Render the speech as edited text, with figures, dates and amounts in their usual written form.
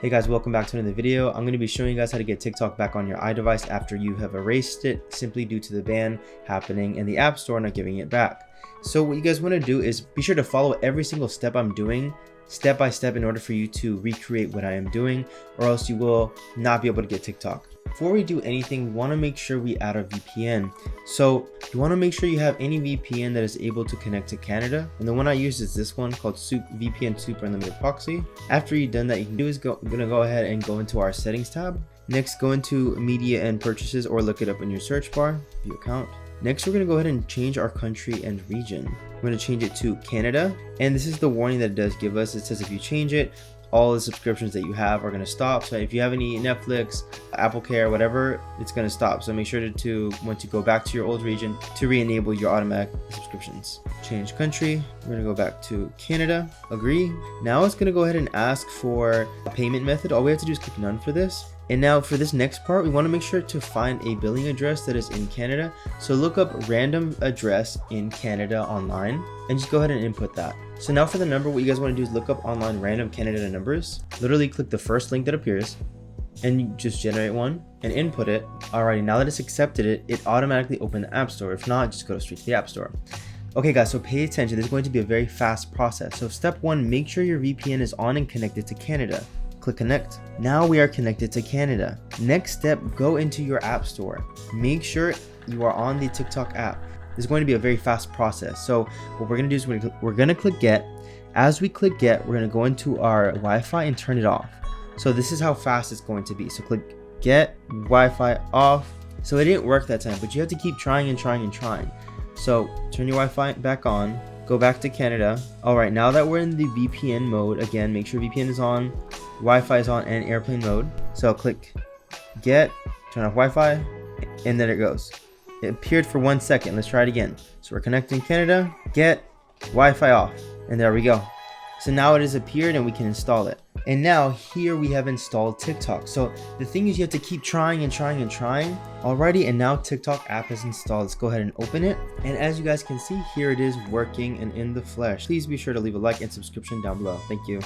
Hey guys, welcome back to another video. I'm going to be showing you guys how to get TikTok back on your iDevice after you have erased it simply due to the ban happening in the App Store not giving it back. So what you guys want to do is be sure to follow every single step I'm doing step by step in order for you to recreate what I am doing, or else you will not be able to get TikTok. Before we do anything, we want to make sure we add a VPN. So you want to make sure you have any VPN that is able to connect to Canada. And the one I use is this one called VPN Super Unlimited Proxy. After you've done that, you can do is I'm gonna go ahead and go into our settings tab. Next, go into media and purchases, or look it up in your search bar, view account. Next, we're going to go ahead and change our country and region. We're going to change it to Canada. And this is the warning that it does give us. It says if you change it, all the subscriptions that you have are going to stop. So if you have any Netflix, Apple Care, whatever, it's going to stop. So make sure to once you go back to your old region, to re-enable your automatic subscriptions. Change country. We're going to go back to Canada. Agree. Now it's going to go ahead and ask for a payment method. All we have to do is click none for this. And now for this next part, we want to make sure to find a billing address that is in Canada. So look up random address in Canada online and just go ahead and input that. So now for the number, what you guys want to do is look up online random Canada numbers. Literally click the first link that appears and you just generate one and input it. Alrighty, now that it's accepted it automatically opened the App Store. If not, just go straight to the App Store. Okay guys, so pay attention. This is going to be a very fast process. So step one, make sure your VPN is on and connected to Canada. Click connect. Now we are connected to Canada. Next step, go into your app store. Make sure you are on the TikTok app. This is going to be a very fast process. So what we're going to do is we're going to click get. As we click get, we're going to go into our Wi-Fi and turn it off. So this is how fast it's going to be. So click get Wi-Fi off. So it didn't work that time, but you have to keep trying and trying and trying. So turn your Wi-Fi back on. Go back to Canada. All right, now that we're in the VPN mode, again, make sure VPN is on, Wi-Fi is on, and airplane mode. So click get, turn off Wi-Fi, and then it goes. It appeared for 1 second. Let's try it again. So we're connecting Canada, get, Wi-Fi off, and there we go. So now it has appeared and we can install it. And now here we have installed TikTok. So the thing is you have to keep trying and trying and trying. Alrighty, and now TikTok app is installed. Let's go ahead and open it. And as you guys can see, here it is working and in the flesh. Please be sure to leave a like and subscription down below. Thank you.